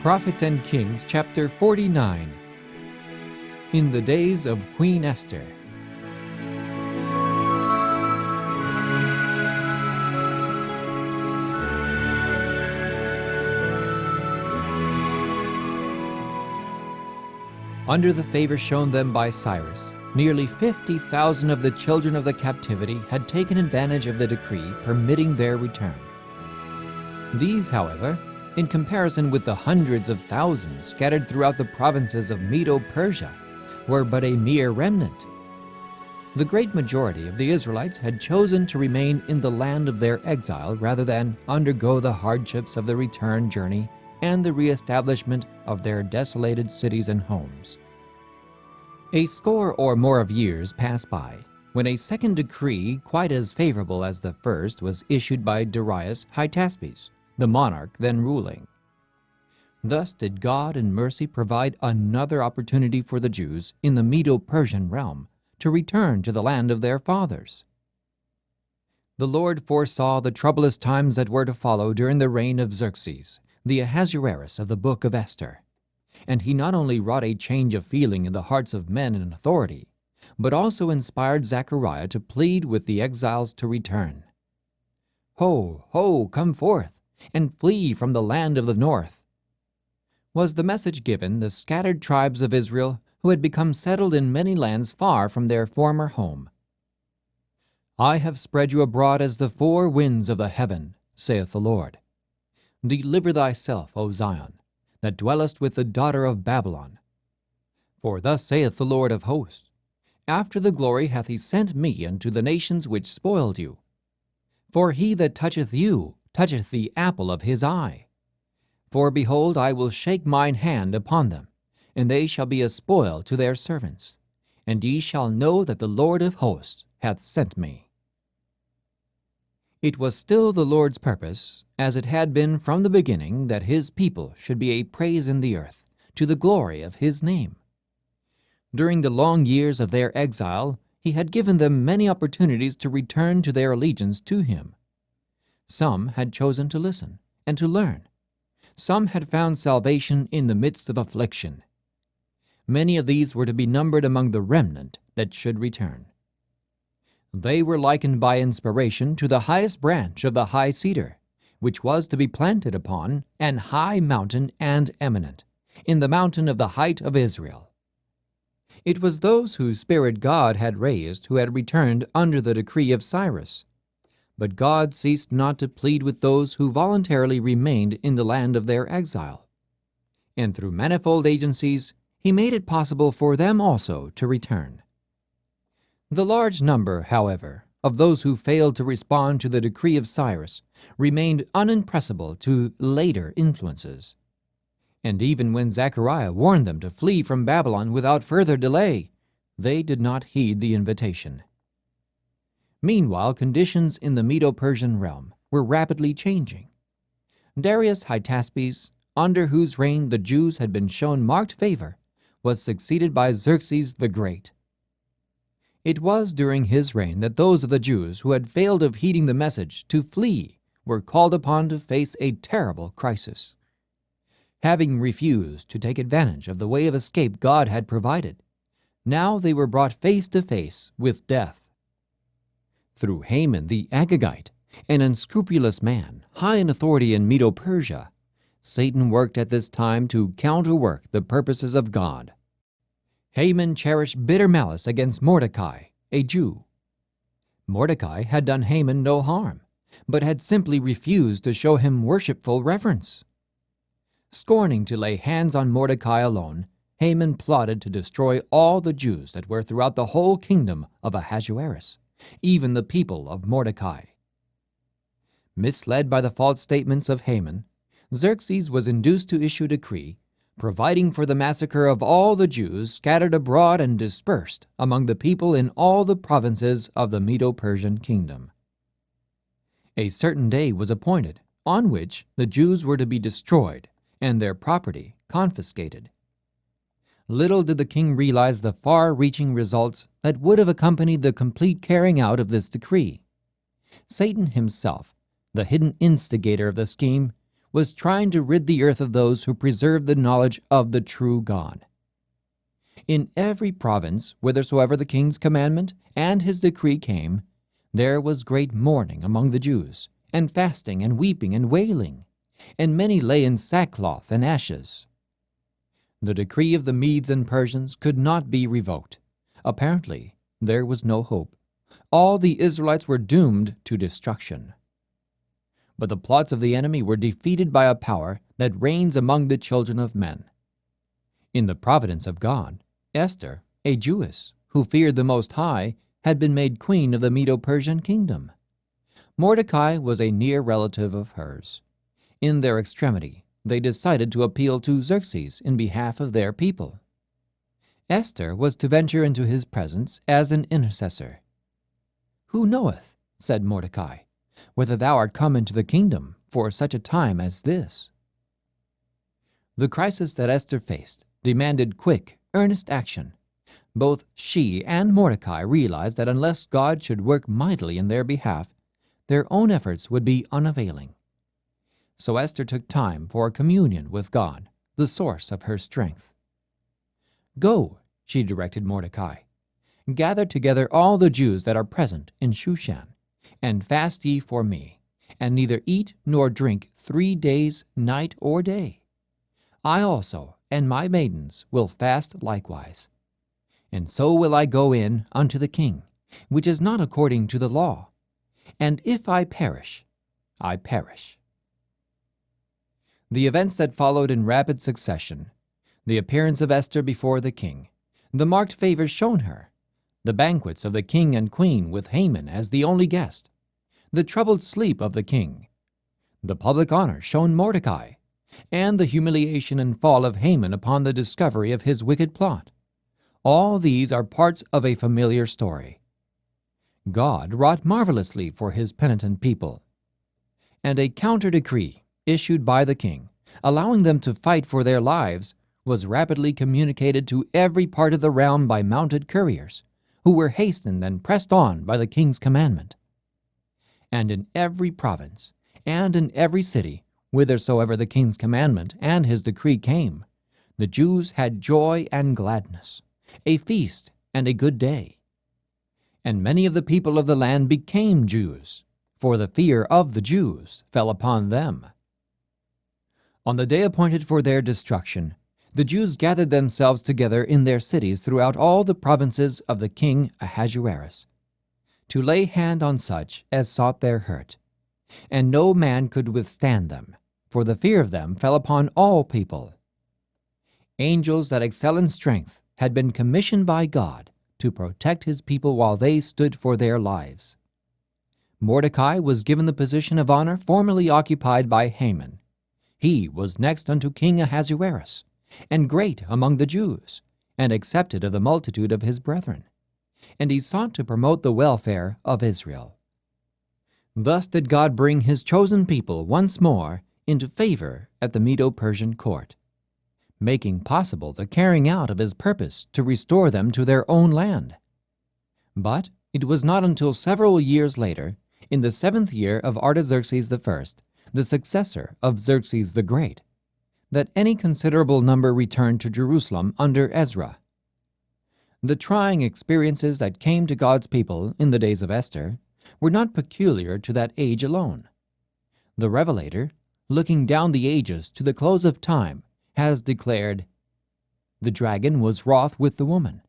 Prophets and Kings, chapter 49. In the days of Queen Esther. Under the favor shown them by Cyrus, nearly 50,000 of the children of the captivity had taken advantage of the decree permitting their return. These, however, in comparison with the hundreds of thousands scattered throughout the provinces of Medo-Persia, were but a mere remnant. The great majority of the Israelites had chosen to remain in the land of their exile rather than undergo the hardships of the return journey and the reestablishment of their desolated cities and homes. A score or more of years passed by when a second decree, quite as favorable as the first, was issued by Darius Hytaspes, the monarch then ruling. Thus did God in mercy provide another opportunity for the Jews in the Medo-Persian realm to return to the land of their fathers. The Lord foresaw the troublous times that were to follow during the reign of Xerxes, the Ahasuerus of the book of Esther, and he not only wrought a change of feeling in the hearts of men in authority, but also inspired Zechariah to plead with the exiles to return. "Ho, ho, come forth, and flee from the land of the north," was the message given the scattered tribes of Israel who had become settled in many lands far from their former home. "I have spread you abroad as the four winds of the heaven, saith the Lord. Deliver thyself, O Zion, that dwellest with the daughter of Babylon. For thus saith the Lord of hosts, after the glory hath he sent me unto the nations which spoiled you. For he that toucheth you toucheth the apple of his eye. For behold, I will shake mine hand upon them, and they shall be a spoil to their servants, and ye shall know that the Lord of hosts hath sent me." It was still the Lord's purpose, as it had been from the beginning, that his people should be a praise in the earth, to the glory of his name. During the long years of their exile, he had given them many opportunities to return to their allegiance to him. Some had chosen to listen and to learn. Some had found salvation in the midst of affliction. Many of these were to be numbered among the remnant that should return. They were likened by inspiration to the highest branch of the high cedar, which was to be planted upon an high mountain and eminent, in the mountain of the height of Israel. It was those whose spirit God had raised who had returned under the decree of Cyrus. But God ceased not to plead with those who voluntarily remained in the land of their exile. And through manifold agencies, he made it possible for them also to return. The large number, however, of those who failed to respond to the decree of Cyrus remained unimpressible to later influences. And even when Zechariah warned them to flee from Babylon without further delay, they did not heed the invitation. Meanwhile, conditions in the Medo-Persian realm were rapidly changing. Darius Hytaspes, under whose reign the Jews had been shown marked favor, was succeeded by Xerxes the Great. It was during his reign that those of the Jews who had failed of heeding the message to flee were called upon to face a terrible crisis. Having refused to take advantage of the way of escape God had provided, now they were brought face to face with death. Through Haman the Agagite, an unscrupulous man, high in authority in Medo-Persia, Satan worked at this time to counterwork the purposes of God. Haman cherished bitter malice against Mordecai, a Jew. Mordecai had done Haman no harm, but had simply refused to show him worshipful reverence. Scorning to lay hands on Mordecai alone, Haman plotted to destroy all the Jews that were throughout the whole kingdom of Ahasuerus, even the people of Mordecai. Misled by the false statements of Haman, Xerxes was induced to issue a decree providing for the massacre of all the Jews scattered abroad and dispersed among the people in all the provinces of the Medo-Persian kingdom. A certain day was appointed on which the Jews were to be destroyed and their property confiscated. Little did the king realize the far-reaching results that would have accompanied the complete carrying out of this decree. Satan himself, the hidden instigator of the scheme, was trying to rid the earth of those who preserved the knowledge of the true God. In every province, whithersoever the king's commandment and his decree came, there was great mourning among the Jews, and fasting and weeping and wailing, and many lay in sackcloth and ashes. The decree of the Medes and Persians could not be revoked. Apparently, there was no hope. All the Israelites were doomed to destruction. But the plots of the enemy were defeated by a power that reigns among the children of men. In the providence of God, Esther, a Jewess who feared the Most High, had been made queen of the Medo-Persian kingdom. Mordecai was a near relative of hers. In their extremity, they decided to appeal to Xerxes in behalf of their people. Esther was to venture into his presence as an intercessor. "Who knoweth," said Mordecai, "whether thou art come into the kingdom for such a time as this?" The crisis that Esther faced demanded quick, earnest action. Both she and Mordecai realized that unless God should work mightily in their behalf, their own efforts would be unavailing. So Esther took time for communion with God, the source of her strength. "Go," she directed Mordecai, "gather together all the Jews that are present in Shushan, and fast ye for me, and neither eat nor drink 3 days, night or day. I also and my maidens will fast likewise. And so will I go in unto the king, which is not according to the law. And if I perish, I perish." The events that followed in rapid succession, the appearance of Esther before the king, the marked favors shown her, the banquets of the king and queen with Haman as the only guest, the troubled sleep of the king, the public honor shown Mordecai, and the humiliation and fall of Haman upon the discovery of his wicked plot. All these are parts of a familiar story. God wrought marvelously for his penitent people, and a counter-decree issued by the king, allowing them to fight for their lives, was rapidly communicated to every part of the realm by mounted couriers, who were hastened and pressed on by the king's commandment. And in every province, and in every city, whithersoever the king's commandment and his decree came, the Jews had joy and gladness, a feast and a good day. And many of the people of the land became Jews, for the fear of the Jews fell upon them. On the day appointed for their destruction, the Jews gathered themselves together in their cities throughout all the provinces of the king Ahasuerus, to lay hand on such as sought their hurt. And no man could withstand them, for the fear of them fell upon all people. Angels that excel in strength had been commissioned by God to protect his people while they stood for their lives. Mordecai was given the position of honor formerly occupied by Haman. He was next unto King Ahasuerus, and great among the Jews, and accepted of the multitude of his brethren. And he sought to promote the welfare of Israel. Thus did God bring his chosen people once more into favor at the Medo-Persian court, making possible the carrying out of his purpose to restore them to their own land. But it was not until several years later, in the 7th year of Artaxerxes I, the successor of Xerxes the Great, that any considerable number returned to Jerusalem under Ezra. The trying experiences that came to God's people in the days of Esther were not peculiar to that age alone. The Revelator, looking down the ages to the close of time, has declared, "The dragon was wroth with the woman,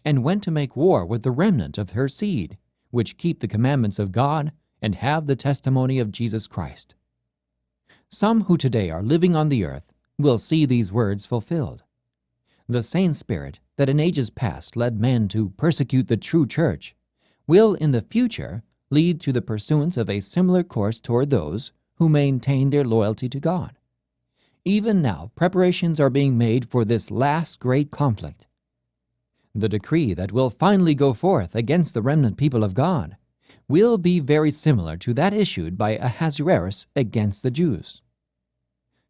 and went to make war with the remnant of her seed, which keep the commandments of God and have the testimony of Jesus Christ." Some who today are living on the earth will see these words fulfilled. The same spirit that in ages past led men to persecute the true church will in the future lead to the pursuance of a similar course toward those who maintain their loyalty to God. Even now, preparations are being made for this last great conflict. The decree that will finally go forth against the remnant people of God will be very similar to that issued by Ahasuerus against the Jews.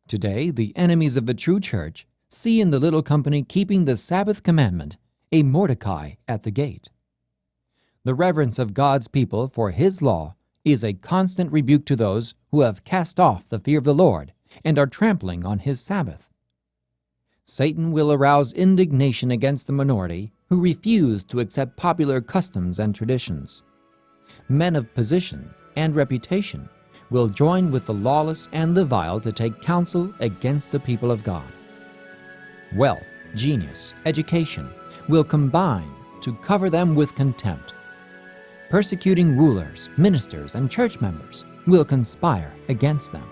Today, the enemies of the true church see in the little company keeping the Sabbath commandment a Mordecai at the gate. The reverence of God's people for his law is a constant rebuke to those who have cast off the fear of the Lord and are trampling on his Sabbath. Satan will arouse indignation against the minority who refuse to accept popular customs and traditions. Men of position and reputation will join with the lawless and the vile to take counsel against the people of God. Wealth, genius, education will combine to cover them with contempt. Persecuting rulers, ministers, and church members will conspire against them.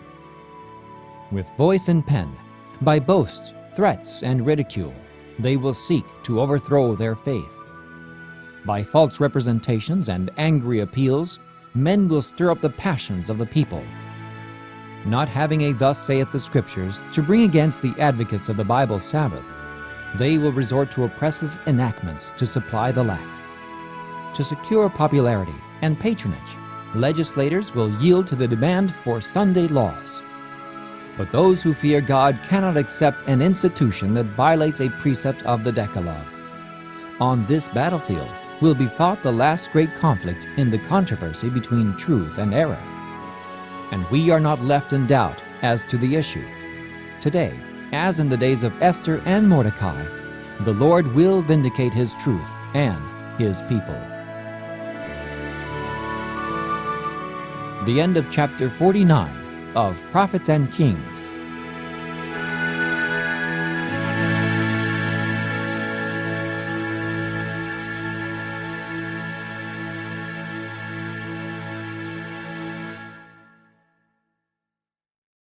With voice and pen, by boast, threats, and ridicule, they will seek to overthrow their faith. By false representations and angry appeals, men will stir up the passions of the people. Not having a "Thus saith the Scriptures" to bring against the advocates of the Bible Sabbath, they will resort to oppressive enactments to supply the lack. To secure popularity and patronage, legislators will yield to the demand for Sunday laws. But those who fear God cannot accept an institution that violates a precept of the Decalogue. On this battlefield will be fought the last great conflict in the controversy between truth and error. And we are not left in doubt as to the issue. Today, as in the days of Esther and Mordecai, the Lord will vindicate His truth and His people. The end of chapter 49 of Prophets and Kings.